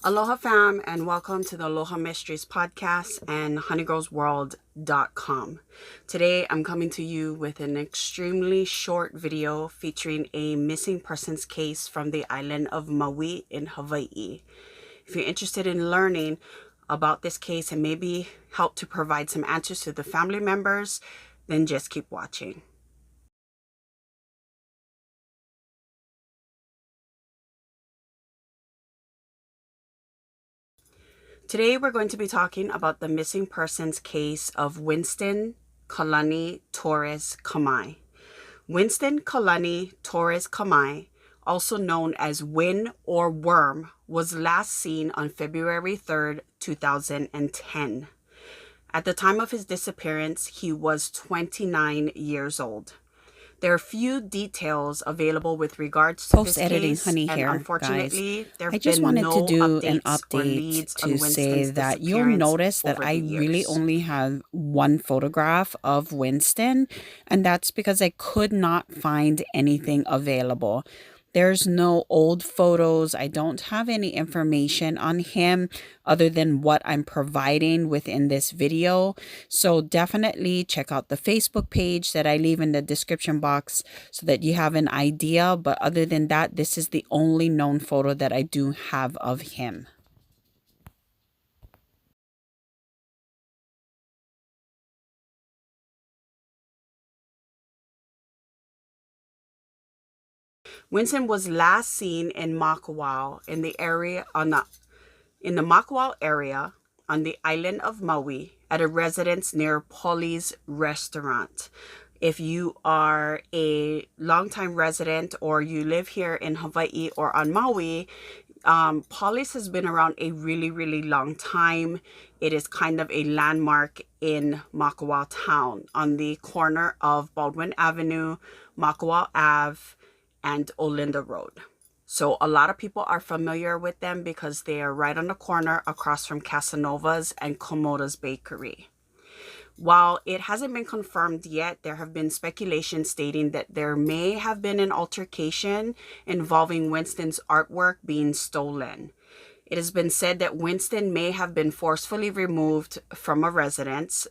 Aloha Fam and welcome to the Aloha Mysteries Podcast and Honeygirlsworld.com. Today I'm coming to you with an extremely short video featuring a missing persons case from the island of Maui in Hawaii. If you're interested in learning about this case and maybe help to provide some answers to the family members, then just keep watching. Today we're going to be talking about the missing persons case of Winston Kalani Torres-Kamai. Winston Kalani Torres-Kamai, also known as Win or Worm, was last seen on February 3rd, 2010. At the time of his disappearance, he was 29 years old. There are few details available with regards to this case, Honey and here, unfortunately, guys. there I have just been wanted no to do an updates or update leads on to say Winston's that you'll disappearance notice that over I the really years. only have one photograph of Winston, and that's because I could not find anything available. There's no old photos. I don't have any information on him other than what I'm providing within this video. So definitely check out the Facebook page that I leave in the description box so that you have an idea. But other than that, this is the only known photo that I do have of him. Winston was last seen in Makawao in the Makawao area on the island of Maui at a residence near Polly's restaurant. If you are a longtime resident or you live here in Hawaii or on Maui, Polly's has been around a really, really long time. It is kind of a landmark in Makawao town on the corner of Baldwin Avenue, Makawao Ave, and Olinda Road. So a lot of people are familiar with them because they are right on the corner across from Casanova's and Komoda's Bakery. While it hasn't been confirmed yet, there have been speculation stating that there may have been an altercation involving Winston's artwork being stolen. It has been said that Winston may have been forcefully removed from a residence,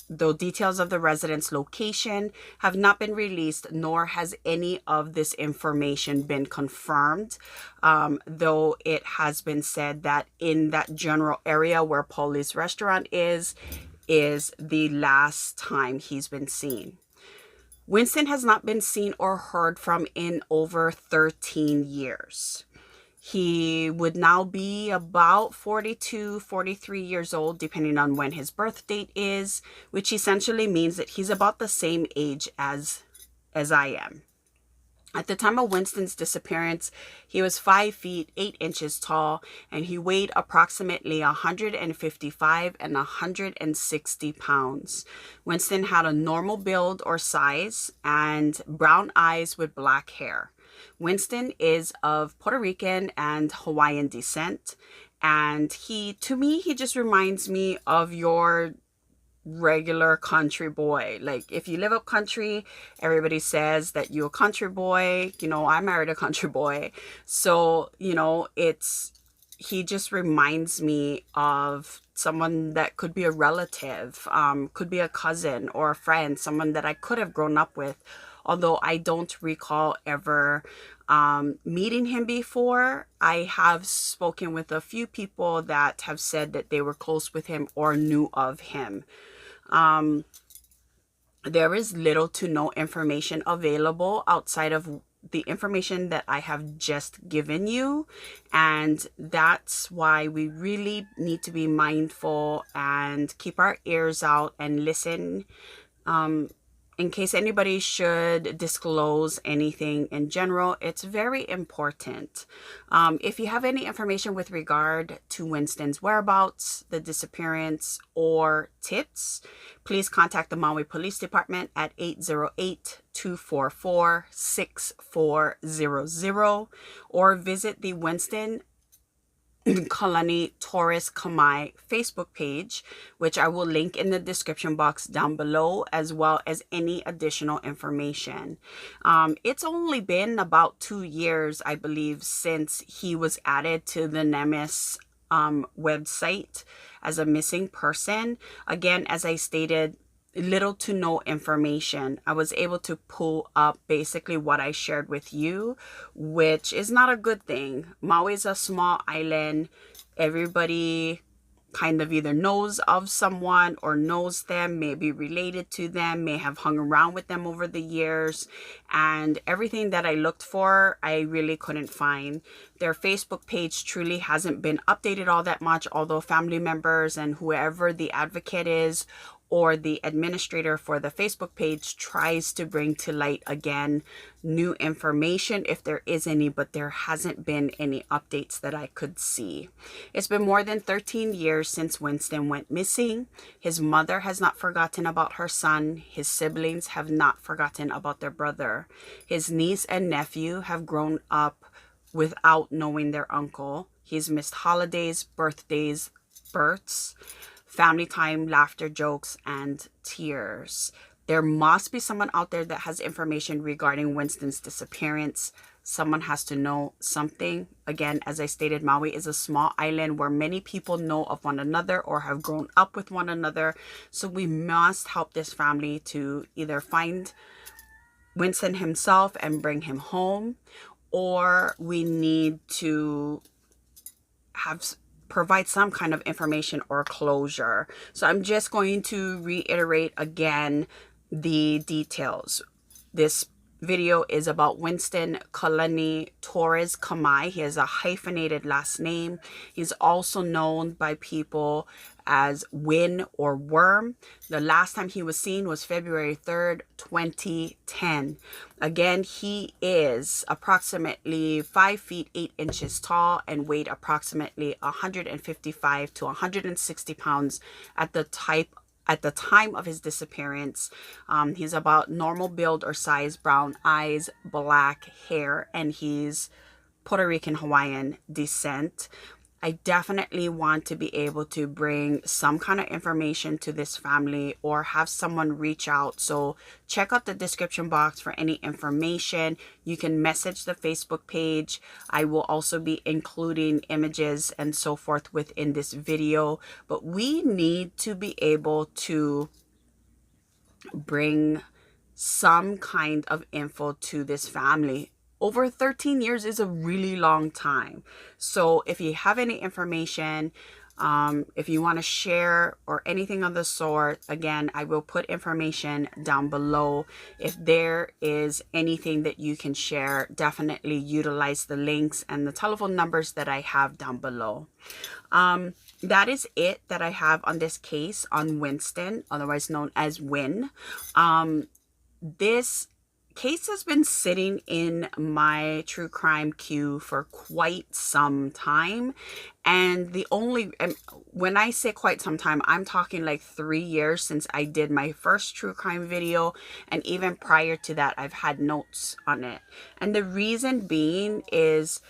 though details of the residence location have not been released, nor has any of this information been confirmed, though it has been said that in that general area where Polly's restaurant is the last time he's been seen. Winston has not been seen or heard from in over 13 years. He would now be about 42, 43 years old, depending on when his birth date is, which essentially means that he's about the same age as I am. At the time of Winston's disappearance, he was 5 feet 8 inches tall, and he weighed approximately 155 and 160 pounds. Winston had a normal build or size and brown eyes with black hair. Winston is of Puerto Rican and Hawaiian descent, and he just reminds me of your regular country boy. Like, if you live up country, everybody says that you're a country boy. I married a country boy, so he just reminds me of someone that could be a relative, could be a cousin or a friend, someone that I could have grown up with, although I don't recall ever meeting him before. I have spoken with a few people that have said that they were close with him or knew of him. There is little to no information available outside of the information that I have just given you, and that's why we really need to be mindful and keep our ears out and listen in case anybody should disclose anything in general. It's very important. If you have any information with regard to Winston's whereabouts, the disappearance, or tips, please contact the Maui Police Department at 808-244-6400 or visit the Winston Kalani Torres-Kamai Facebook page, which I will link in the description box down below, as well as any additional information. It's only been about 2 years, I believe, since he was added to the NEMIS website as a missing person. Again, as I stated, little to no information. I was able to pull up basically what I shared with you, which is not a good thing. Maui is a small island. Everybody kind of either knows of someone or knows them, may be related to them, may have hung around with them over the years. And everything that I looked for, I really couldn't find. Their Facebook page truly hasn't been updated all that much, although family members and whoever the advocate is or the administrator for the Facebook page tries to bring to light again new information if there is any, but there hasn't been any updates that I could see. It's been more than 13 years since Winston went missing. His mother has not forgotten about her son. His siblings have not forgotten about their brother. His niece and nephew have grown up without knowing their uncle. He's missed holidays, birthdays, births, family time, laughter, jokes, and tears. There must be someone out there that has information regarding Winston's disappearance. Someone has to know something. Again, as I stated, Maui is a small island where many people know of one another or have grown up with one another. So we must help this family to either find Winston himself and bring him home, or we need to provide some kind of information or closure. So I'm just going to reiterate again the details. This video is about Winston Kalani Torres-Kamai. He has a hyphenated last name. He's also known by people as Win or Worm. The last time he was seen was February 3rd, 2010. Again, he is approximately 5 feet 8 inches tall and weighed approximately 155 to 160 pounds at the time of his disappearance. He's about normal build or size, brown eyes, black hair, and he's Puerto Rican Hawaiian descent. I definitely want to be able to bring some kind of information to this family or have someone reach out. So check out the description box for any information. You can message the Facebook page. I will also be including images and so forth within this video. But we need to be able to bring some kind of info to this family. Over 13 years is a really long time. So if you have any information, if you want to share or anything of the sort, again, I will put information down below. If there is anything that you can share, definitely utilize the links and the telephone numbers that I have down below. That is it that I have on this case on Winston, otherwise known as Win. This case has been sitting in my true crime queue for quite some time. And when I say quite some time, I'm talking like 3 years since I did my first true crime video. And even prior to that, I've had notes on it. And the reason being is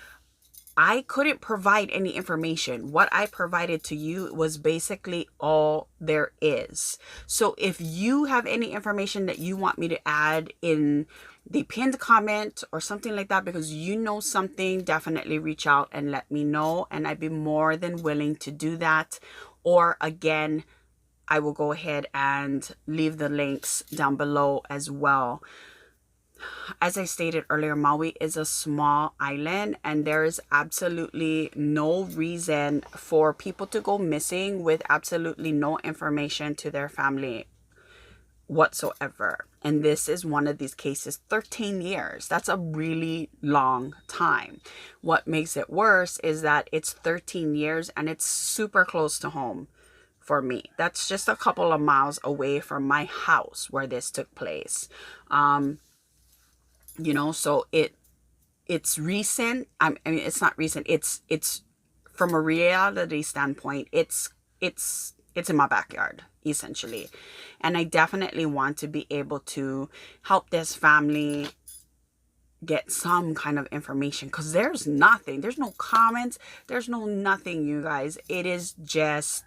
I couldn't provide any information. What I provided to you was basically all there is. So if you have any information that you want me to add in the pinned comment or something like that, because you know something, definitely reach out and let me know. And I'd be more than willing to do that. Or again, I will go ahead and leave the links down below as well. As I stated earlier, Maui is a small island and there is absolutely no reason for people to go missing with absolutely no information to their family whatsoever. And this is one of these cases. 13 years. That's a really long time. What makes it worse is that it's 13 years and it's super close to home for me. That's just a couple of miles away from my house where this took place. So it's recent. I mean, it's not recent. It's from a reality standpoint, it's in my backyard, essentially. And I definitely want to be able to help this family get some kind of information, because there's nothing. There's no comments. There's no nothing, you guys. It is just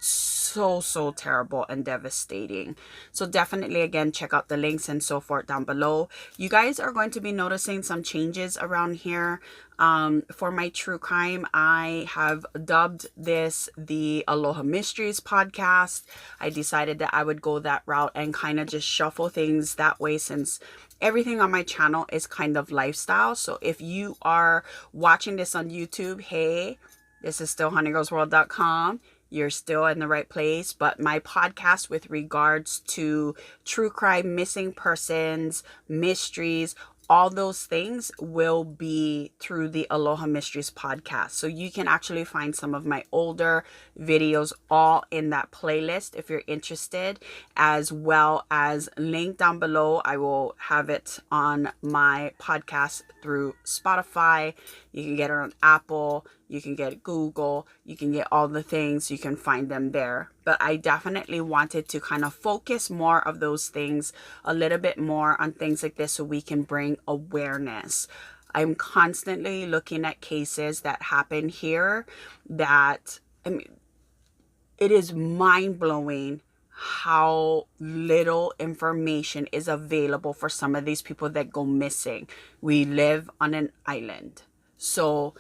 so terrible and devastating. So definitely, again, check out the links and so forth down below. You guys are going to be noticing some changes around here. For my true crime, I have dubbed this the Aloha Mysteries Podcast. I decided that I would go that route and kind of just shuffle things that way, since everything on my channel is kind of lifestyle. So if you are watching this on YouTube, hey, this is still honeygirlsworld.com. You're still in the right place. But my podcast with regards to true crime, missing persons, mysteries, all those things will be through the Aloha Mysteries Podcast. So you can actually find some of my older videos all in that playlist if you're interested, as well as link down below. I will have it on my podcast through Spotify. You can get it on Apple. You can get Google. You can get all the things. You can find them there. But I definitely wanted to kind of focus more of those things, a little bit more on things like this, so we can bring awareness. I'm constantly looking at cases that happen here that, I mean, it is mind-blowing how little information is available for some of these people that go missing. We live on an island. So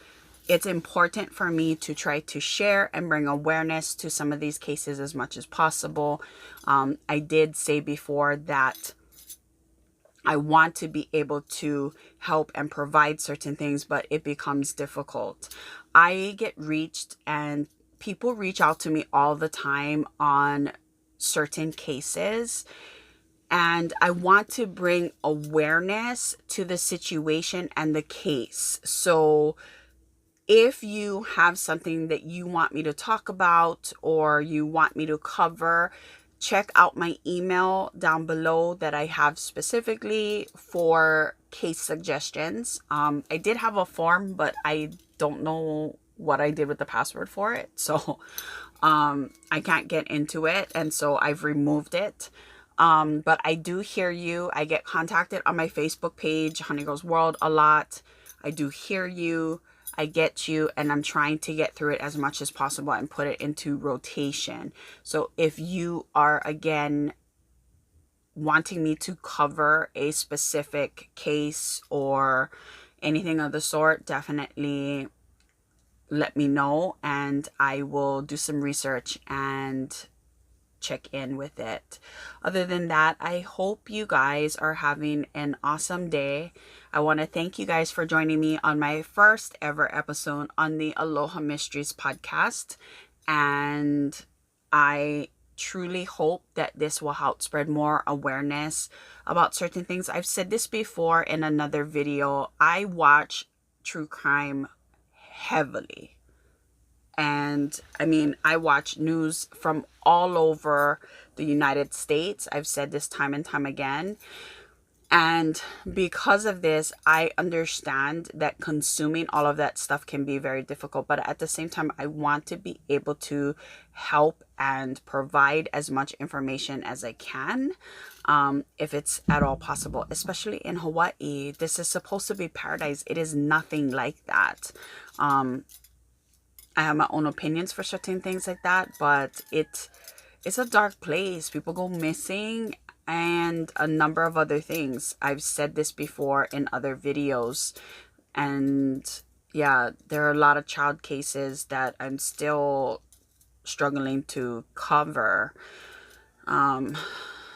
it's important for me to try to share and bring awareness to some of these cases as much as possible. I did say before that I want to be able to help and provide certain things, but it becomes difficult. I get reached, and people reach out to me all the time on certain cases, and I want to bring awareness to the situation and the case. So if you have something that you want me to talk about or you want me to cover, check out my email down below that I have specifically for case suggestions. I did have a form, but I don't know what I did with the password for it. So I can't get into it. And so I've removed it. But I do hear you. I get contacted on my Facebook page, Honeygirls World, a lot. I do hear you. I get you, and I'm trying to get through it as much as possible and put it into rotation. So if you are, again, wanting me to cover a specific case or anything of the sort, definitely let me know, and I will do some research and check in with it. Other than that, I hope you guys are having an awesome day. I want to thank you guys for joining me on my first ever episode on the Aloha Mysteries Podcast, and I truly hope that this will help spread more awareness about certain things. I've said this before in another video. I watch true crime heavily. And I mean, I watch news from all over the United States. I've said this time and time again. And because of this, I understand that consuming all of that stuff can be very difficult. But at the same time, I want to be able to help and provide as much information as I can, if it's at all possible, especially in Hawaii. This is supposed to be paradise. It is nothing like that. I have my own opinions for certain things like that, but it's a dark place. People go missing and a number of other things. I've said this before in other videos, and yeah, there are a lot of child cases that I'm still struggling to cover.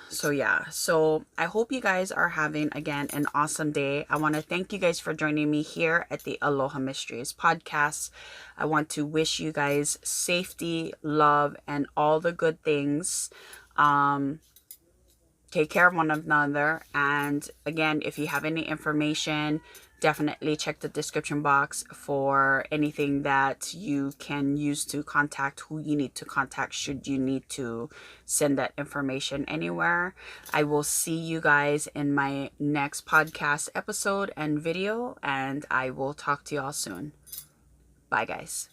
So yeah, so I hope you guys are having, again, an awesome day. I want to thank you guys for joining me here at the Aloha Mysteries Podcast. I want to wish you guys safety, love, and all the good things. Take care of one another. And again, if you have any information, definitely check the description box for anything that you can use to contact who you need to contact should you need to send that information anywhere. I will see you guys in my next podcast episode and video, and I will talk to y'all soon. Bye, guys.